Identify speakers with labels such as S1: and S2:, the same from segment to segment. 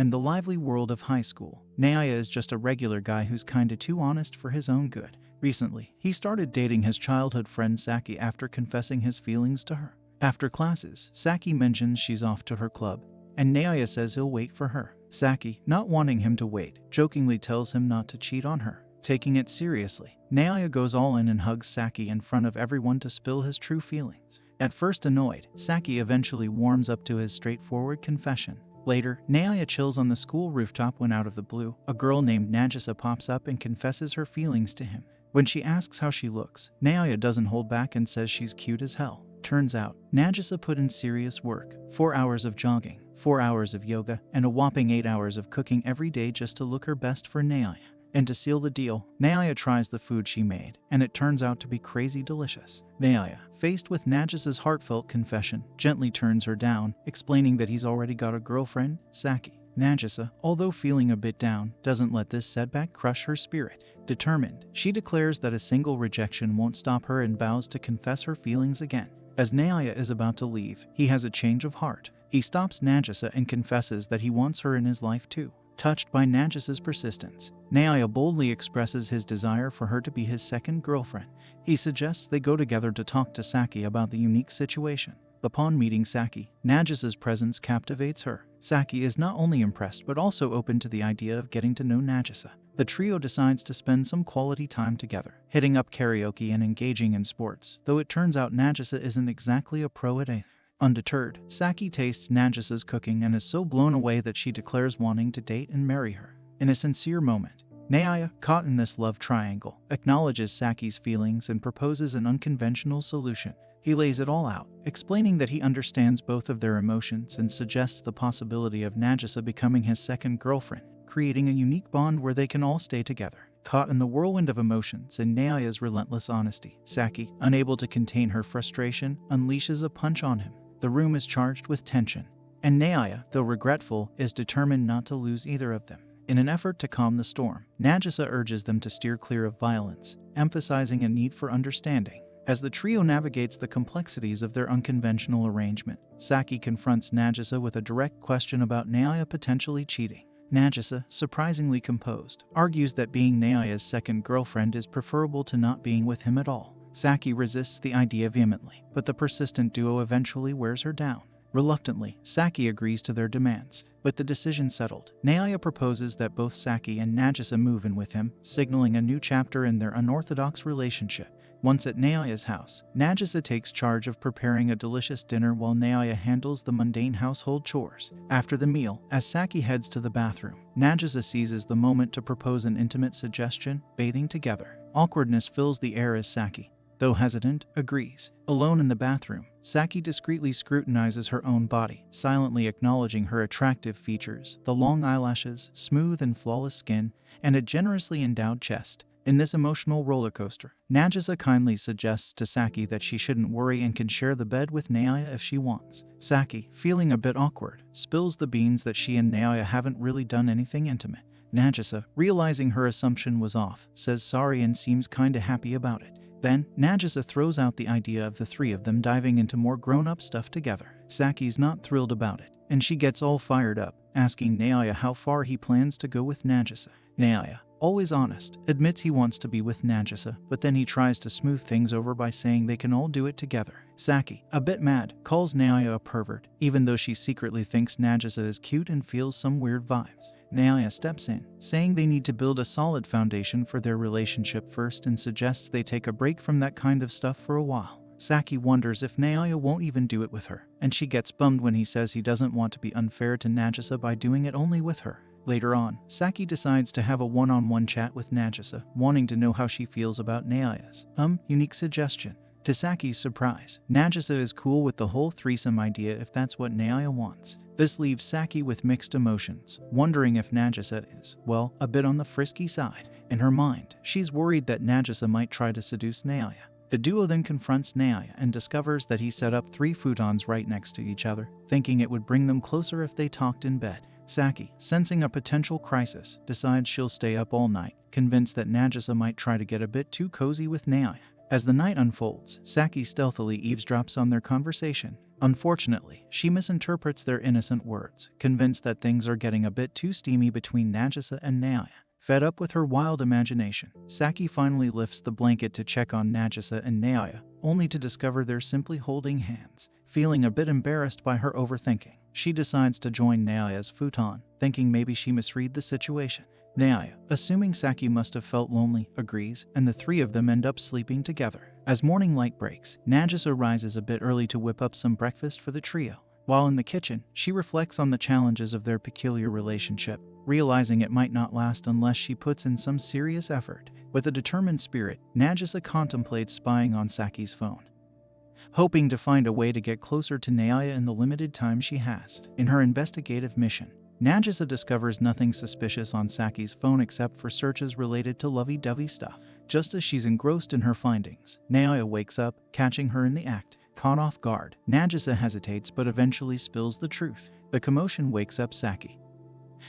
S1: and the lively world of high school. Naya is just a regular guy who's kinda too honest for his own good. Recently, he started dating his childhood friend Saki after confessing his feelings to her. After classes, Saki mentions she's off to her club, and Naya says he'll wait for her. Saki, not wanting him to wait, jokingly tells him not to cheat on her. Taking it seriously, Naya goes all in and hugs Saki in front of everyone to spill his true feelings. At first annoyed, Saki eventually warms up to his straightforward confession. Later, Naya chills on the school rooftop when out of the blue, a girl named Nagisa pops up and confesses her feelings to him. When she asks how she looks, Naya doesn't hold back and says she's cute as hell. Turns out, Nagisa put in serious work, 4 hours of jogging, 4 hours of yoga, and a whopping 8 hours of cooking every day just to look her best for Naya. And to seal the deal, Naya tries the food she made, and it turns out to be crazy delicious. Naya, faced with Nagisa's heartfelt confession, gently turns her down, explaining that he's already got a girlfriend, Saki. Nagisa, although feeling a bit down, doesn't let this setback crush her spirit. Determined, she declares that a single rejection won't stop her and vows to confess her feelings again. As Naya is about to leave, he has a change of heart. He stops Nagisa and confesses that he wants her in his life too. Touched by Nagisa's persistence, Naya boldly expresses his desire for her to be his second girlfriend. He suggests they go together to talk to Saki about the unique situation. Upon meeting Saki, Nagisa's presence captivates her. Saki is not only impressed but also open to the idea of getting to know Nagisa. The trio decides to spend some quality time together, hitting up karaoke and engaging in sports, though it turns out Nagisa isn't exactly a pro at anything. Undeterred, Saki tastes Nagisa's cooking and is so blown away that she declares wanting to date and marry her. In a sincere moment, Naya, caught in this love triangle, acknowledges Saki's feelings and proposes an unconventional solution. He lays it all out, explaining that he understands both of their emotions and suggests the possibility of Nagisa becoming his second girlfriend, creating a unique bond where they can all stay together. Caught in the whirlwind of emotions and Naya's relentless honesty, Saki, unable to contain her frustration, unleashes a punch on him. The room is charged with tension, and Naya, though regretful, is determined not to lose either of them. In an effort to calm the storm, Nagisa urges them to steer clear of violence, emphasizing a need for understanding. As the trio navigates the complexities of their unconventional arrangement, Saki confronts Nagisa with a direct question about Naya potentially cheating. Nagisa, surprisingly composed, argues that being Naya's second girlfriend is preferable to not being with him at all. Saki resists the idea vehemently, but the persistent duo eventually wears her down. Reluctantly, Saki agrees to their demands. With the decision settled, Naya proposes that both Saki and Nagisa move in with him, signaling a new chapter in their unorthodox relationship. Once at Naya's house, Nagisa takes charge of preparing a delicious dinner while Naya handles the mundane household chores. After the meal, as Saki heads to the bathroom, Nagisa seizes the moment to propose an intimate suggestion, bathing together. Awkwardness fills the air as Saki, though hesitant, agrees. Alone in the bathroom, Saki discreetly scrutinizes her own body, silently acknowledging her attractive features, the long eyelashes, smooth and flawless skin, and a generously endowed chest. In this emotional roller coaster, Nagisa kindly suggests to Saki that she shouldn't worry and can share the bed with Naya if she wants. Saki, feeling a bit awkward, spills the beans that she and Naya haven't really done anything intimate. Nagisa, realizing her assumption was off, says sorry and seems kinda happy about it. Then, Nagisa throws out the idea of the three of them diving into more grown-up stuff together. Saki's not thrilled about it, and she gets all fired up, asking Naya how far he plans to go with Nagisa. Naya, always honest, admits he wants to be with Nagisa, but then he tries to smooth things over by saying they can all do it together. Saki, a bit mad, calls Naya a pervert, even though she secretly thinks Nagisa is cute and feels some weird vibes. Naya steps in, saying they need to build a solid foundation for their relationship first and suggests they take a break from that kind of stuff for a while. Saki wonders if Naya won't even do it with her, and she gets bummed when he says he doesn't want to be unfair to Nagisa by doing it only with her. Later on, Saki decides to have a one-on-one chat with Nagisa, wanting to know how she feels about Naya's unique suggestion. To Saki's surprise, Nagisa is cool with the whole threesome idea if that's what Naya wants. This leaves Saki with mixed emotions, wondering if Nagisa is, well, a bit on the frisky side. In her mind, she's worried that Nagisa might try to seduce Naya. The duo then confronts Naya and discovers that he set up 3 futons right next to each other, thinking it would bring them closer if they talked in bed. Saki, sensing a potential crisis, decides she'll stay up all night, convinced that Nagisa might try to get a bit too cozy with Naya. As the night unfolds, Saki stealthily eavesdrops on their conversation. Unfortunately, she misinterprets their innocent words, convinced that things are getting a bit too steamy between Nagisa and Naya. Fed up with her wild imagination, Saki finally lifts the blanket to check on Nagisa and Naya, only to discover they're simply holding hands. Feeling a bit embarrassed by her overthinking, she decides to join Naya's futon, thinking maybe she misread the situation. Naya, assuming Saki must have felt lonely, agrees, and the three of them end up sleeping together. As morning light breaks, Nagisa rises a bit early to whip up some breakfast for the trio. While in the kitchen, she reflects on the challenges of their peculiar relationship, realizing it might not last unless she puts in some serious effort. With a determined spirit, Nagisa contemplates spying on Saki's phone, hoping to find a way to get closer to Naya in the limited time she has. In her investigative mission, Nagisa discovers nothing suspicious on Saki's phone except for searches related to lovey-dovey stuff. Just as she's engrossed in her findings, Naya wakes up, catching her in the act. Caught off guard, Nagisa hesitates but eventually spills the truth. The commotion wakes up Saki,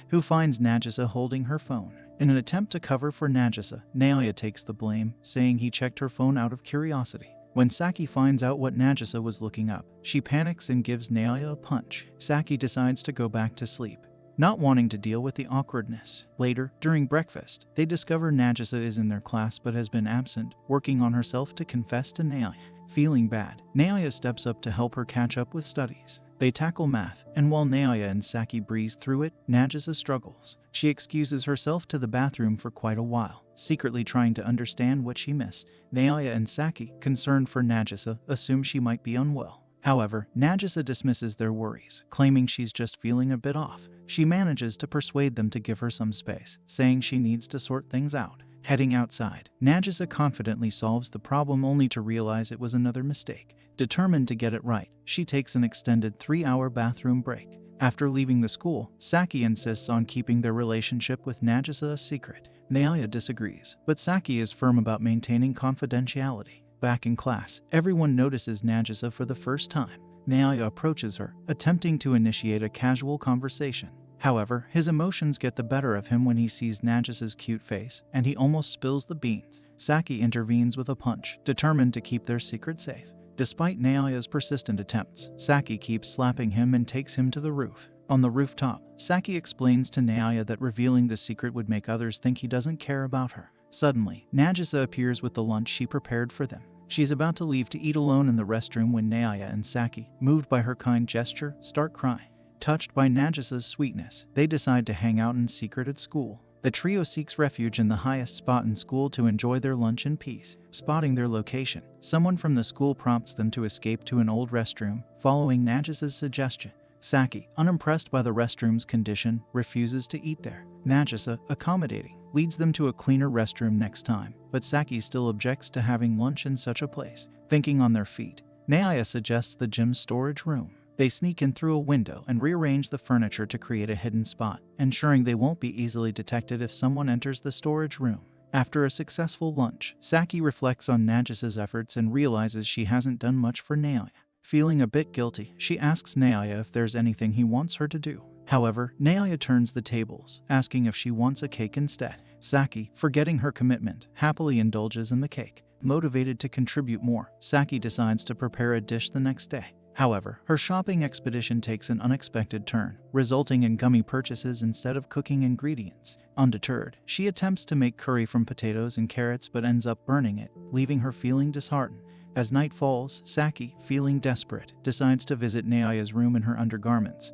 S1: who finds Nagisa holding her phone. In an attempt to cover for Nagisa, Naya takes the blame, saying he checked her phone out of curiosity. When Saki finds out what Nagisa was looking up, she panics and gives Naya a punch. Saki decides to go back to sleep, not wanting to deal with the awkwardness. Later, during breakfast, they discover Nagisa is in their class but has been absent, working on herself to confess to Naya. Feeling bad, Naya steps up to help her catch up with studies. They tackle math, and while Naya and Saki breeze through it, Nagisa struggles. She excuses herself to the bathroom for quite a while, secretly trying to understand what she missed. Naya and Saki, concerned for Nagisa, assume she might be unwell. However, Nagisa dismisses their worries, claiming she's just feeling a bit off. She manages to persuade them to give her some space, saying she needs to sort things out. Heading outside, Nagisa confidently solves the problem only to realize it was another mistake. Determined to get it right, she takes an extended 3-hour bathroom break. After leaving the school, Saki insists on keeping their relationship with Nagisa a secret. Naya disagrees, but Saki is firm about maintaining confidentiality. Back in class, everyone notices Nagisa for the first time. Naya approaches her, attempting to initiate a casual conversation. However, his emotions get the better of him when he sees Nagisa's cute face, and he almost spills the beans. Saki intervenes with a punch, determined to keep their secret safe. Despite Naya's persistent attempts, Saki keeps slapping him and takes him to the roof. On the rooftop, Saki explains to Naya that revealing the secret would make others think he doesn't care about her. Suddenly, Nagisa appears with the lunch she prepared for them. She's about to leave to eat alone in the restroom when Naya and Saki, moved by her kind gesture, start crying. Touched by Nagisa's sweetness, they decide to hang out in secret at school. The trio seeks refuge in the highest spot in school to enjoy their lunch in peace. Spotting their location, someone from the school prompts them to escape to an old restroom, following Nagisa's suggestion. Saki, unimpressed by the restroom's condition, refuses to eat there. Nagisa, accommodating, leads them to a cleaner restroom next time, but Saki still objects to having lunch in such a place. Thinking on their feet, Naya suggests the gym's storage room. They sneak in through a window and rearrange the furniture to create a hidden spot, ensuring they won't be easily detected if someone enters the storage room. After a successful lunch, Saki reflects on Nagisa's efforts and realizes she hasn't done much for Naya. Feeling a bit guilty, she asks Naya if there's anything he wants her to do. However, Naya turns the tables, asking if she wants a cake instead. Saki, forgetting her commitment, happily indulges in the cake. Motivated to contribute more, Saki decides to prepare a dish the next day. However, her shopping expedition takes an unexpected turn, resulting in gummy purchases instead of cooking ingredients. Undeterred, she attempts to make curry from potatoes and carrots but ends up burning it, leaving her feeling disheartened. As night falls, Saki, feeling desperate, decides to visit Naya's room in her undergarments,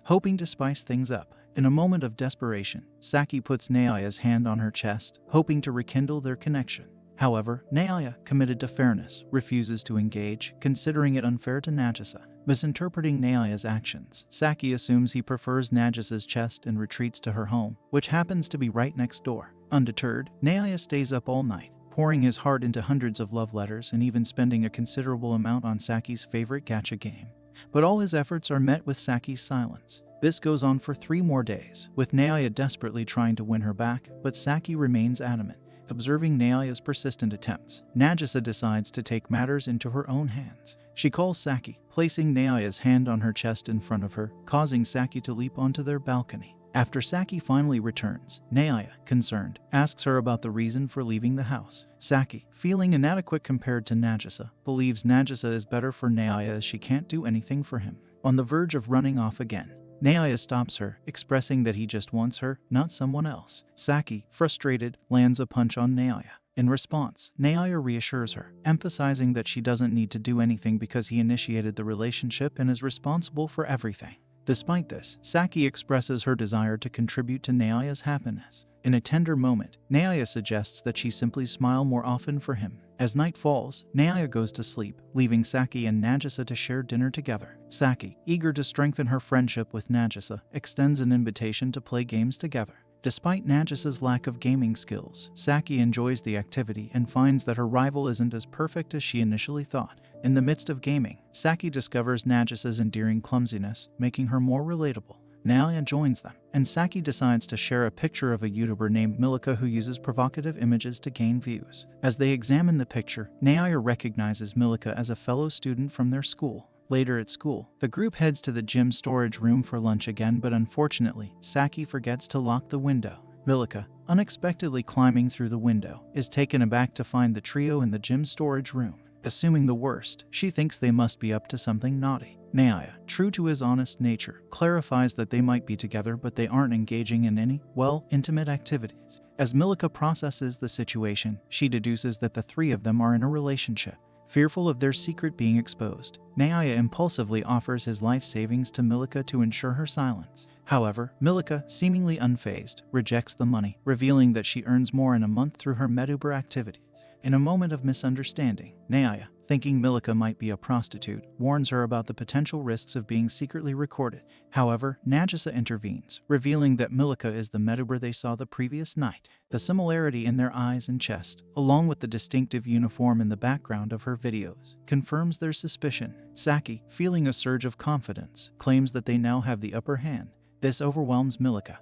S1: hoping to spice things up. In a moment of desperation, Saki puts Naya's hand on her chest, hoping to rekindle their connection. However, Naya, committed to fairness, refuses to engage, considering it unfair to Nagisa. Misinterpreting Naya's actions, Saki assumes he prefers Nagisa's chest and retreats to her home, which happens to be right next door. Undeterred, Naya stays up all night, pouring his heart into hundreds of love letters and even spending a considerable amount on Saki's favorite gacha game. But all his efforts are met with Saki's silence. This goes on for 3 more days, with Naya desperately trying to win her back, but Saki remains adamant. Observing Naya's persistent attempts, Nagisa decides to take matters into her own hands. She calls Saki, placing Naya's hand on her chest in front of her, causing Saki to leap onto their balcony. After Saki finally returns, Naya, concerned, asks her about the reason for leaving the house. Saki, feeling inadequate compared to Nagisa, believes Nagisa is better for Naya as she can't do anything for him. On the verge of running off again, Naya stops her, expressing that he just wants her, not someone else. Saki, frustrated, lands a punch on Naya. In response, Naya reassures her, emphasizing that she doesn't need to do anything because he initiated the relationship and is responsible for everything. Despite this, Saki expresses her desire to contribute to Naya's happiness. In a tender moment, Naya suggests that she simply smile more often for him. As night falls, Naya goes to sleep, leaving Saki and Nagisa to share dinner together. Saki, eager to strengthen her friendship with Nagisa, extends an invitation to play games together. Despite Nagisa's lack of gaming skills, Saki enjoys the activity and finds that her rival isn't as perfect as she initially thought. In the midst of gaming, Saki discovers Nagisa's endearing clumsiness, making her more relatable. Naya joins them, and Saki decides to share a picture of a YouTuber named Milik who uses provocative images to gain views. As they examine the picture, Naya recognizes Milik as a fellow student from their school. Later at school, the group heads to the gym storage room for lunch again, but unfortunately, Saki forgets to lock the window. Milik, unexpectedly climbing through the window, is taken aback to find the trio in the gym storage room. Assuming the worst, she thinks they must be up to something naughty. Naya, true to his honest nature, clarifies that they might be together but they aren't engaging in any, intimate activities. As Milik processes the situation, she deduces that the three of them are in a relationship. Fearful of their secret being exposed, Naya impulsively offers his life savings to Milik to ensure her silence. However, Milik, seemingly unfazed, rejects the money, revealing that she earns more in a month through her makeover activities. In a moment of misunderstanding, Naya, thinking Milik might be a prostitute, warns her about the potential risks of being secretly recorded. However, Nagisa intervenes, revealing that Milik is the makeover they saw the previous night. The similarity in their eyes and chest, along with the distinctive uniform in the background of her videos, confirms their suspicion. Saki, feeling a surge of confidence, claims that they now have the upper hand. This overwhelms Milik,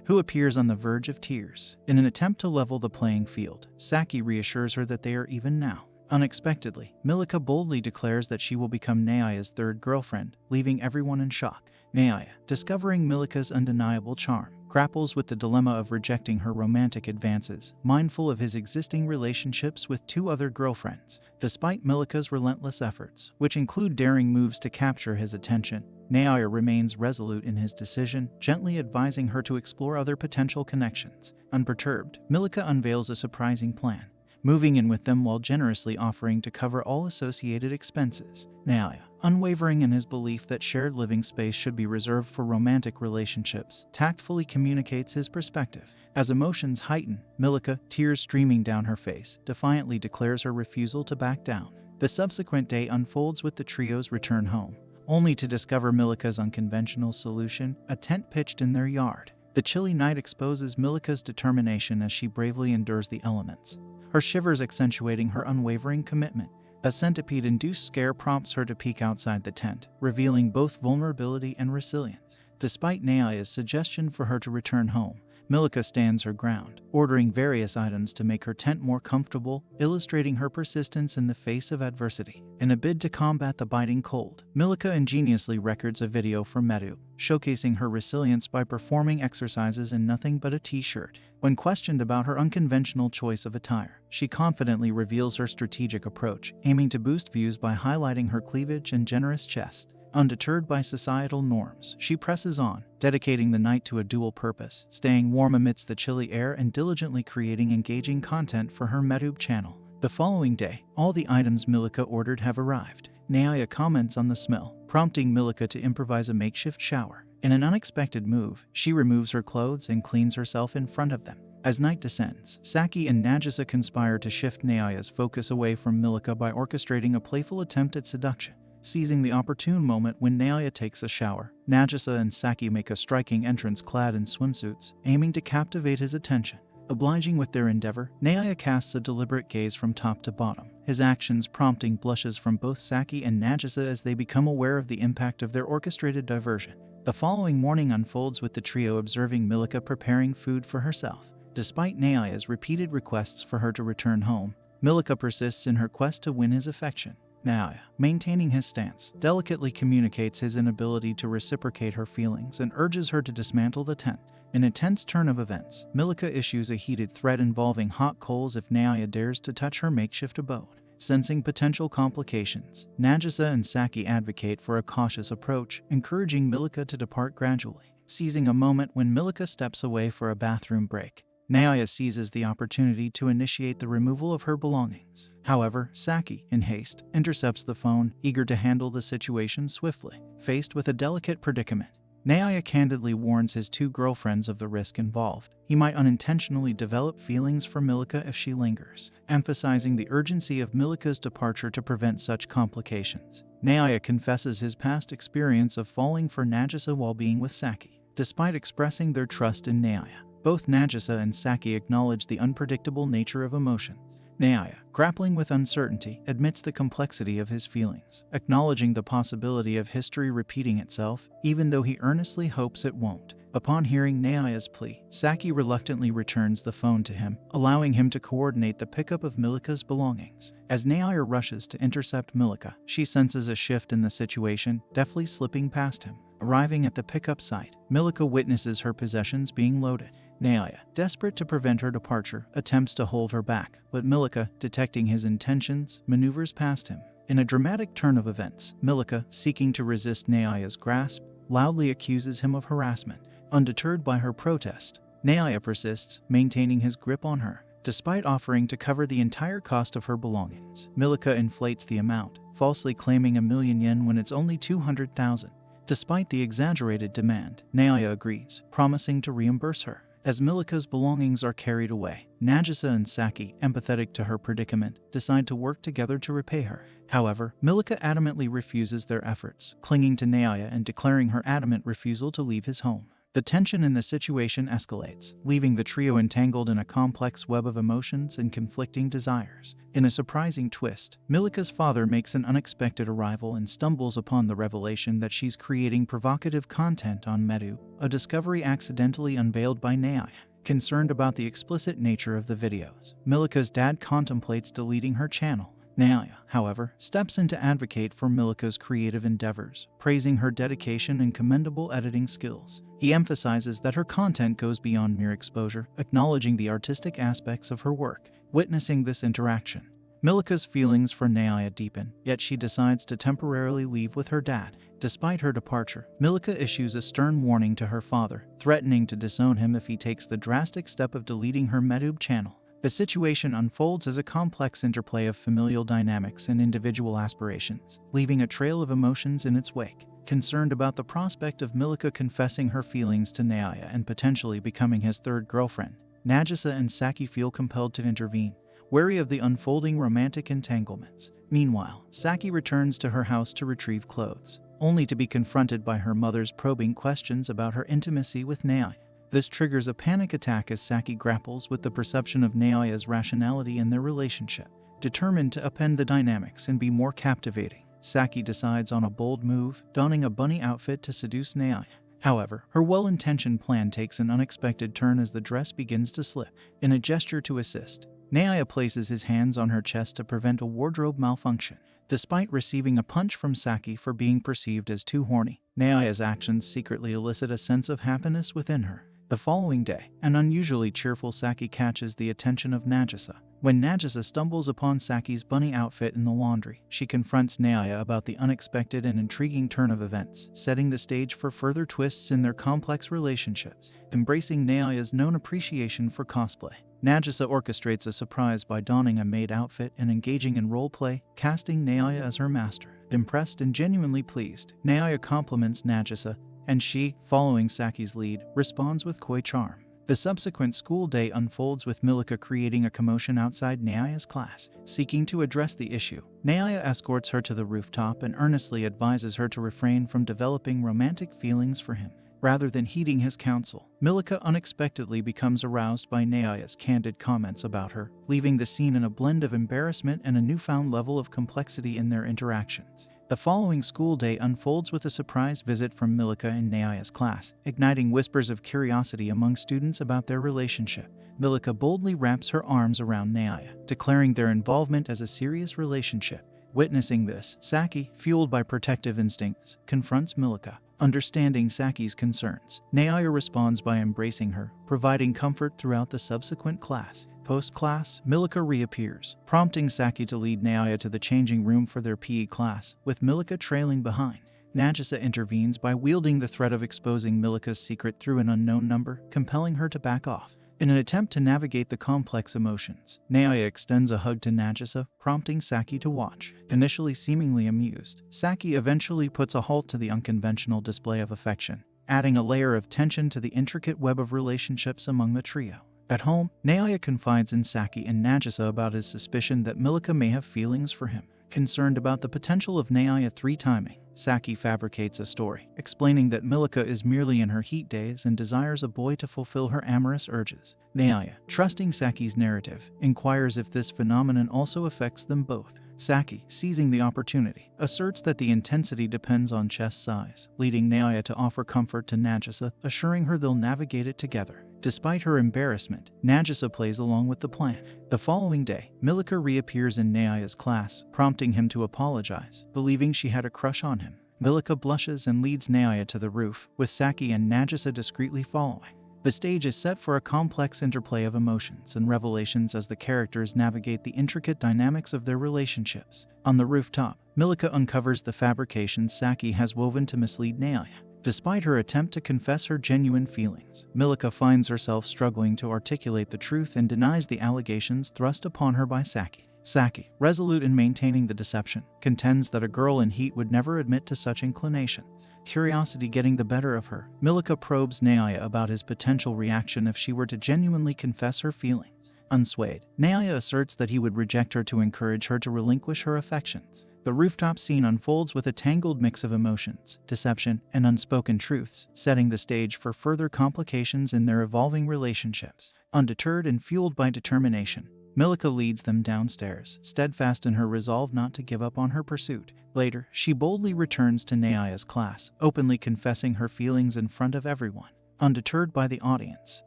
S1: who appears on the verge of tears. In an attempt to level the playing field, Saki reassures her that they are even now. Unexpectedly, Milik boldly declares that she will become Naya's third girlfriend, leaving everyone in shock. Naya, discovering Milik's undeniable charm, grapples with the dilemma of rejecting her romantic advances, mindful of his existing relationships with two other girlfriends. Despite Milik's relentless efforts, which include daring moves to capture his attention, Naya remains resolute in his decision, gently advising her to explore other potential connections. Unperturbed, Milik unveils a surprising plan, moving in with them while generously offering to cover all associated expenses. Naya, unwavering in his belief that shared living space should be reserved for romantic relationships, tactfully communicates his perspective. As emotions heighten, Milik, tears streaming down her face, defiantly declares her refusal to back down. The subsequent day unfolds with the trio's return home, only to discover Milik's unconventional solution, a tent pitched in their yard. The chilly night exposes Milik's determination as she bravely endures the elements, her shivers accentuating her unwavering commitment. A centipede-induced scare prompts her to peek outside the tent, revealing both vulnerability and resilience. Despite Naya's suggestion for her to return home, Milik stands her ground, ordering various items to make her tent more comfortable, illustrating her persistence in the face of adversity. In a bid to combat the biting cold, Milik ingeniously records a video for Medu, showcasing her resilience by performing exercises in nothing but a t-shirt. When questioned about her unconventional choice of attire, she confidently reveals her strategic approach, aiming to boost views by highlighting her cleavage and generous chest. Undeterred by societal norms, she presses on, dedicating the night to a dual purpose, staying warm amidst the chilly air and diligently creating engaging content for her YouTube channel. The following day, all the items Milik ordered have arrived. Naya comments on the smell, prompting Milik to improvise a makeshift shower. In an unexpected move, she removes her clothes and cleans herself in front of them. As night descends, Saki and Nagisa conspire to shift Naya's focus away from Milik by orchestrating a playful attempt at seduction. Seizing the opportune moment when Naya takes a shower, Nagisa and Saki make a striking entrance clad in swimsuits, aiming to captivate his attention. Obliging with their endeavor, Naya casts a deliberate gaze from top to bottom, his actions prompting blushes from both Saki and Nagisa as they become aware of the impact of their orchestrated diversion. The following morning unfolds with the trio observing Milik preparing food for herself. Despite Naya's repeated requests for her to return home, Milik persists in her quest to win his affection. Naya, maintaining his stance, delicately communicates his inability to reciprocate her feelings and urges her to dismantle the tent. In a tense turn of events, Milika issues a heated threat involving hot coals if Naya dares to touch her makeshift abode. Sensing potential complications, Nagisa and Saki advocate for a cautious approach, encouraging Milika to depart gradually. Seizing a moment when Milika steps away for a bathroom break, Naya seizes the opportunity to initiate the removal of her belongings. However, Saki, in haste, intercepts the phone, eager to handle the situation swiftly. Faced with a delicate predicament, Naya candidly warns his two girlfriends of the risk involved. He might unintentionally develop feelings for Milika if she lingers, emphasizing the urgency of Milika's departure to prevent such complications. Naya confesses his past experience of falling for Nagisa while being with Saki. Despite expressing their trust in Naya, both Nagisa and Saki acknowledge the unpredictable nature of emotions. Naya, grappling with uncertainty, admits the complexity of his feelings, acknowledging the possibility of history repeating itself, even though he earnestly hopes it won't. Upon hearing Naya's plea, Saki reluctantly returns the phone to him, allowing him to coordinate the pickup of Milika's belongings. As Naya rushes to intercept Milika, she senses a shift in the situation, deftly slipping past him. Arriving at the pickup site, Milika witnesses her possessions being loaded. Naya, desperate to prevent her departure, attempts to hold her back, but Milika, detecting his intentions, maneuvers past him. In a dramatic turn of events, Milika, seeking to resist Naya's grasp, loudly accuses him of harassment. Undeterred by her protest, Naya persists, maintaining his grip on her. Despite offering to cover the entire cost of her belongings, Milika inflates the amount, falsely claiming $1,000,000 when it's only $200,000. Despite the exaggerated demand, Naya agrees, promising to reimburse her. As Milika's belongings are carried away, Nagisa and Saki, empathetic to her predicament, decide to work together to repay her. However, Milika adamantly refuses their efforts, clinging to Naya and declaring her adamant refusal to leave his home. The tension in the situation escalates, leaving the trio entangled in a complex web of emotions and conflicting desires. In a surprising twist, Milika's father makes an unexpected arrival and stumbles upon the revelation that she's creating provocative content on Medu, a discovery accidentally unveiled by Naya. Concerned about the explicit nature of the videos, Milika's dad contemplates deleting her channel. Naya, however, steps in to advocate for Milika's creative endeavors, praising her dedication and commendable editing skills. He emphasizes that her content goes beyond mere exposure, acknowledging the artistic aspects of her work. Witnessing this interaction, Milika's feelings for Naya deepen, yet she decides to temporarily leave with her dad. Despite her departure, Milika issues a stern warning to her father, threatening to disown him if he takes the drastic step of deleting her Medub channel. The situation unfolds as a complex interplay of familial dynamics and individual aspirations, leaving a trail of emotions in its wake. Concerned about the prospect of Milika confessing her feelings to Naya and potentially becoming his third girlfriend, Nagisa and Saki feel compelled to intervene, wary of the unfolding romantic entanglements. Meanwhile, Saki returns to her house to retrieve clothes, only to be confronted by her mother's probing questions about her intimacy with Naya. This triggers a panic attack as Saki grapples with the perception of Naya's rationality in their relationship. Determined to upend the dynamics and be more captivating, Saki decides on a bold move, donning a bunny outfit to seduce Naya. However, her well-intentioned plan takes an unexpected turn as the dress begins to slip. In a gesture to assist, Naya places his hands on her chest to prevent a wardrobe malfunction. Despite receiving a punch from Saki for being perceived as too horny, Naya's actions secretly elicit a sense of happiness within her. The following day, an unusually cheerful Saki catches the attention of Nagisa. When Nagisa stumbles upon Saki's bunny outfit in the laundry, she confronts Naya about the unexpected and intriguing turn of events, setting the stage for further twists in their complex relationships. Embracing Naya's known appreciation for cosplay, Nagisa orchestrates a surprise by donning a maid outfit and engaging in roleplay, casting Naya as her master. Impressed and genuinely pleased, Naya compliments Nagisa, and she, following Saki's lead, responds with coy charm. The subsequent school day unfolds with Milika creating a commotion outside Naya's class. Seeking to address the issue, Naya escorts her to the rooftop and earnestly advises her to refrain from developing romantic feelings for him. Rather than heeding his counsel, Milika unexpectedly becomes aroused by Naya's candid comments about her, leaving the scene in a blend of embarrassment and a newfound level of complexity in their interactions. The following school day unfolds with a surprise visit from Milika in Naya's class, igniting whispers of curiosity among students about their relationship. Milika boldly wraps her arms around Naya, declaring their involvement as a serious relationship. Witnessing this, Saki, fueled by protective instincts, confronts Milika. Understanding Saki's concerns, Naya responds by embracing her, providing comfort throughout the subsequent class. Post-class, Milika reappears, prompting Saki to lead Naya to the changing room for their PE class, with Milika trailing behind. Nagisa intervenes by wielding the threat of exposing Milika's secret through an unknown number, compelling her to back off. In an attempt to navigate the complex emotions, Naya extends a hug to Nagisa, prompting Saki to watch. Initially seemingly amused, Saki eventually puts a halt to the unconventional display of affection, adding a layer of tension to the intricate web of relationships among the trio. At home, Naya confides in Saki and Nagisa about his suspicion that Milika may have feelings for him. Concerned about the potential of Naya three-timing, Saki fabricates a story, explaining that Milika is merely in her heat days and desires a boy to fulfill her amorous urges. Naya, trusting Saki's narrative, inquires if this phenomenon also affects them both. Saki, seizing the opportunity, asserts that the intensity depends on chest size, leading Naya to offer comfort to Nagisa, assuring her they'll navigate it together. Despite her embarrassment, Nagisa plays along with the plan. The following day, Milika reappears in Naya's class, prompting him to apologize, believing she had a crush on him. Milika blushes and leads Naya to the roof, with Saki and Nagisa discreetly following. The stage is set for a complex interplay of emotions and revelations as the characters navigate the intricate dynamics of their relationships. On the rooftop, Milika uncovers the fabrications Saki has woven to mislead Naya. Despite her attempt to confess her genuine feelings, Milika finds herself struggling to articulate the truth and denies the allegations thrust upon her by Saki. Saki, resolute in maintaining the deception, contends that a girl in heat would never admit to such inclinations. Curiosity getting the better of her, Milika probes Naya about his potential reaction if she were to genuinely confess her feelings. Unswayed, Naya asserts that he would reject her to encourage her to relinquish her affections. The rooftop scene unfolds with a tangled mix of emotions, deception, and unspoken truths, setting the stage for further complications in their evolving relationships. Undeterred and fueled by determination, Milika leads them downstairs, steadfast in her resolve not to give up on her pursuit. Later, she boldly returns to Naya's class, openly confessing her feelings in front of everyone. Undeterred by the audience,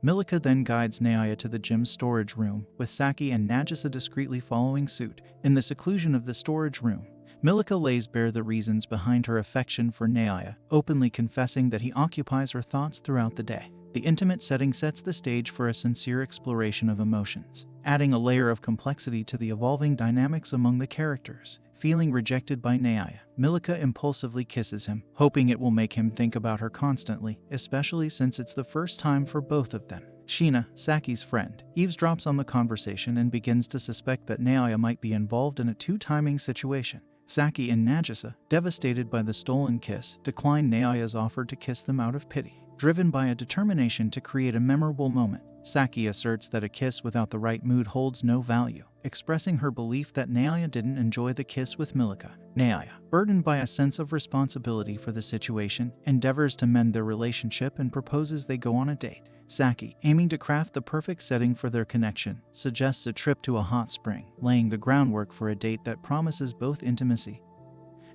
S1: Milika then guides Naya to the gym's storage room, with Saki and Nagisa discreetly following suit. In the seclusion of the storage room, Milika lays bare the reasons behind her affection for Naya, openly confessing that he occupies her thoughts throughout the day. The intimate setting sets the stage for a sincere exploration of emotions, adding a layer of complexity to the evolving dynamics among the characters. Feeling rejected by Naya, Milika impulsively kisses him, hoping it will make him think about her constantly, especially since it's the first time for both of them. Sheena, Saki's friend, eavesdrops on the conversation and begins to suspect that Naya might be involved in a two-timing situation. Saki and Nagisa, devastated by the stolen kiss, decline Naya's offer to kiss them out of pity. Driven by a determination to create a memorable moment, Saki asserts that a kiss without the right mood holds no value, expressing her belief that Naya didn't enjoy the kiss with Milika. Naya, burdened by a sense of responsibility for the situation, endeavors to mend their relationship and proposes they go on a date. Saki, aiming to craft the perfect setting for their connection, suggests a trip to a hot spring, laying the groundwork for a date that promises both intimacy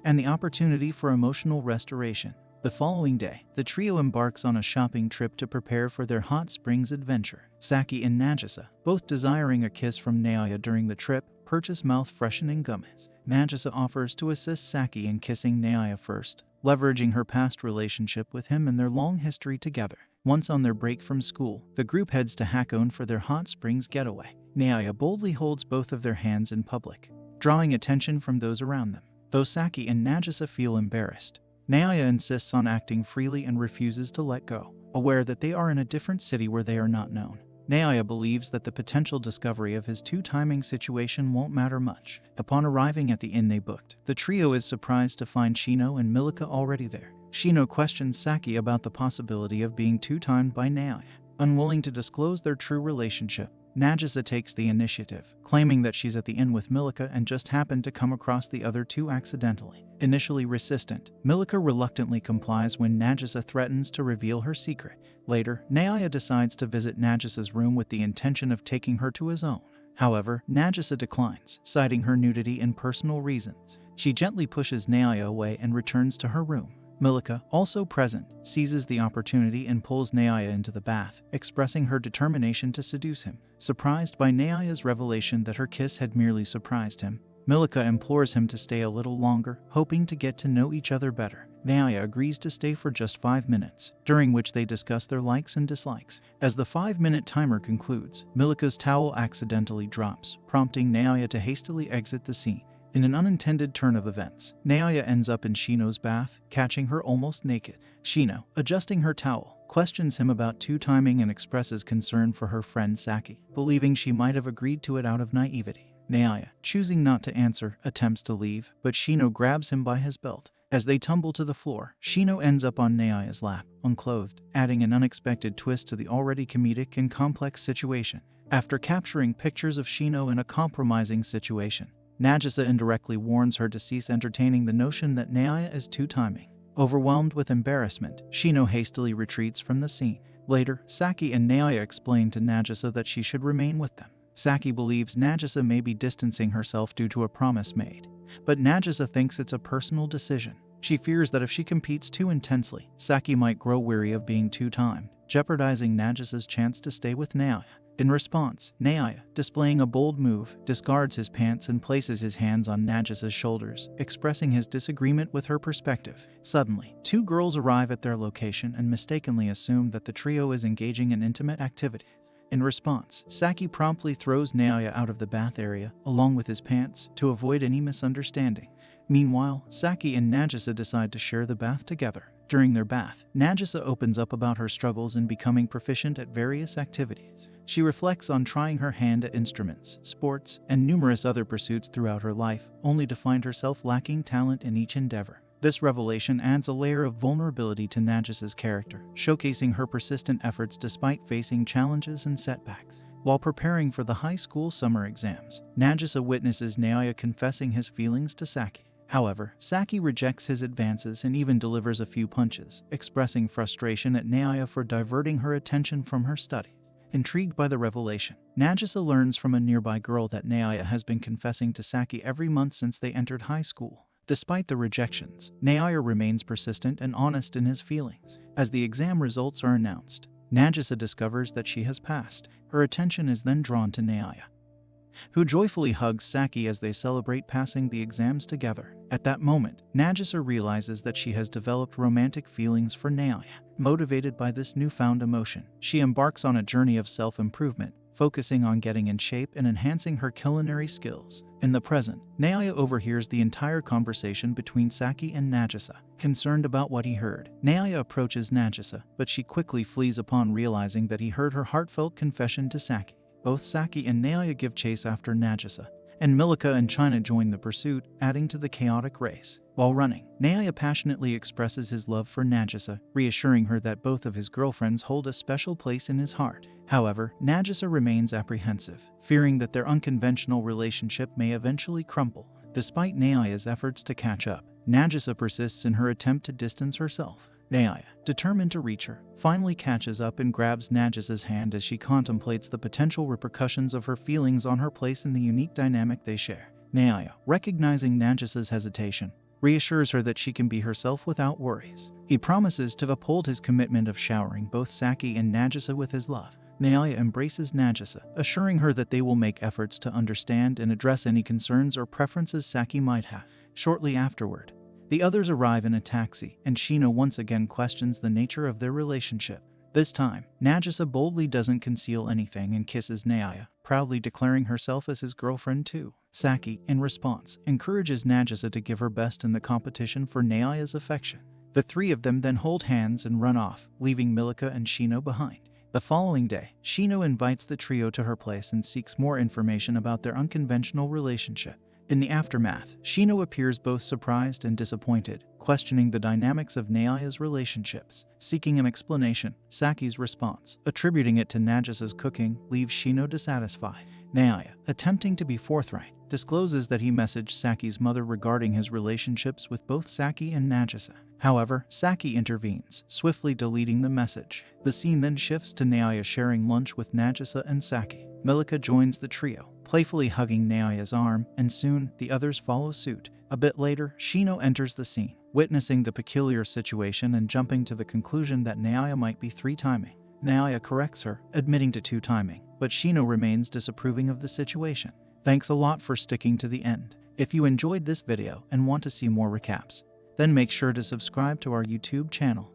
S1: and the opportunity for emotional restoration. The following day, the trio embarks on a shopping trip to prepare for their hot springs adventure. Saki and Nagisa, both desiring a kiss from Naya during the trip, purchase mouth-freshening gummies. Nagisa offers to assist Saki in kissing Naya first, leveraging her past relationship with him and their long history together. Once on their break from school, the group heads to Hakone for their hot springs getaway. Naya boldly holds both of their hands in public, drawing attention from those around them. Though Saki and Nagisa feel embarrassed, Naya insists on acting freely and refuses to let go. Aware that they are in a different city where they are not known, Naya believes that the potential discovery of his two-timing situation won't matter much. Upon arriving at the inn they booked, the trio is surprised to find Shino and Milika already there. Shino questions Saki about the possibility of being two-timed by Naya. Unwilling to disclose their true relationship, Nagisa takes the initiative, claiming that she's at the inn with Milika and just happened to come across the other two accidentally. Initially resistant, Milika reluctantly complies when Nagisa threatens to reveal her secret. Later, Naya decides to visit Nagisa's room with the intention of taking her to his own. However, Nagisa declines, citing her nudity and personal reasons. She gently pushes Naya away and returns to her room. Milika, also present, seizes the opportunity and pulls Naya into the bath, expressing her determination to seduce him. Surprised by Naya's revelation that her kiss had merely surprised him, Milika implores him to stay a little longer, hoping to get to know each other better. Naya agrees to stay for just 5 minutes, during which they discuss their likes and dislikes. As the 5-minute timer concludes, Milika's towel accidentally drops, prompting Naya to hastily exit the scene. In an unintended turn of events, Naya ends up in Shino's bath, catching her almost naked. Shino, adjusting her towel, questions him about two-timing and expresses concern for her friend Saki, believing she might have agreed to it out of naivety. Naya, choosing not to answer, attempts to leave, but Shino grabs him by his belt. As they tumble to the floor, Shino ends up on Naya's lap, unclothed, adding an unexpected twist to the already comedic and complex situation. After capturing pictures of Shino in a compromising situation, Nagisa indirectly warns her to cease entertaining the notion that Naya is two-timing. Overwhelmed with embarrassment, Shino hastily retreats from the scene. Later, Saki and Naya explain to Nagisa that she should remain with them. Saki believes Nagisa may be distancing herself due to a promise made, but Nagisa thinks it's a personal decision. She fears that if she competes too intensely, Saki might grow weary of being two-timed, jeopardizing Nagisa's chance to stay with Naya. In response, Naya, displaying a bold move, discards his pants and places his hands on Nagisa's shoulders, expressing his disagreement with her perspective. Suddenly, two girls arrive at their location and mistakenly assume that the trio is engaging in intimate activities. In response, Saki promptly throws Naya out of the bath area, along with his pants, to avoid any misunderstanding. Meanwhile, Saki and Nagisa decide to share the bath together. During their bath, Nagisa opens up about her struggles in becoming proficient at various activities. She reflects on trying her hand at instruments, sports, and numerous other pursuits throughout her life, only to find herself lacking talent in each endeavor. This revelation adds a layer of vulnerability to Nagisa's character, showcasing her persistent efforts despite facing challenges and setbacks. While preparing for the high school summer exams, Nagisa witnesses Naya confessing his feelings to Saki. However, Saki rejects his advances and even delivers a few punches, expressing frustration at Naya for diverting her attention from her study. Intrigued by the revelation, Nagisa learns from a nearby girl that Naya has been confessing to Saki every month since they entered high school. Despite the rejections, Naya remains persistent and honest in his feelings. As the exam results are announced, Nagisa discovers that she has passed. Her attention is then drawn to Naya, who joyfully hugs Saki as they celebrate passing the exams together. At that moment, Nagisa realizes that she has developed romantic feelings for Naya. Motivated by this newfound emotion, she embarks on a journey of self-improvement, focusing on getting in shape and enhancing her culinary skills. In the present, Naya overhears the entire conversation between Saki and Nagisa. Concerned about what he heard, Naya approaches Nagisa, but she quickly flees upon realizing that he heard her heartfelt confession to Saki. Both Saki and Naya give chase after Nagisa, and Milika and China join the pursuit, adding to the chaotic race. While running, Naya passionately expresses his love for Nagisa, reassuring her that both of his girlfriends hold a special place in his heart. However, Nagisa remains apprehensive, fearing that their unconventional relationship may eventually crumble. Despite Naya's efforts to catch up, Nagisa persists in her attempt to distance herself. Naya, determined to reach her, finally catches up and grabs Nagisa's hand as she contemplates the potential repercussions of her feelings on her place in the unique dynamic they share. Naya, recognizing Nagisa's hesitation, reassures her that she can be herself without worries. He promises to uphold his commitment of showering both Saki and Nagisa with his love. Naya embraces Nagisa, assuring her that they will make efforts to understand and address any concerns or preferences Saki might have. Shortly afterward, the others arrive in a taxi, and Shino once again questions the nature of their relationship. This time, Nagisa boldly doesn't conceal anything and kisses Naya, proudly declaring herself as his girlfriend too. Saki, in response, encourages Nagisa to give her best in the competition for Naya's affection. The three of them then hold hands and run off, leaving Milika and Shino behind. The following day, Shino invites the trio to her place and seeks more information about their unconventional relationship. In the aftermath, Shino appears both surprised and disappointed, questioning the dynamics of Naya's relationships. Seeking an explanation, Saki's response, attributing it to Nagisa's cooking, leaves Shino dissatisfied. Naya, attempting to be forthright, discloses that he messaged Saki's mother regarding his relationships with both Saki and Nagisa. However, Saki intervenes, swiftly deleting the message. The scene then shifts to Naya sharing lunch with Nagisa and Saki. Milika joins the trio, playfully hugging Naya's arm, and soon, the others follow suit. A bit later, Shino enters the scene, witnessing the peculiar situation and jumping to the conclusion that Naya might be three-timing. Naya corrects her, admitting to two-timing, but Shino remains disapproving of the situation. Thanks a lot for sticking to the end. If you enjoyed this video and want to see more recaps, then make sure to subscribe to our YouTube channel.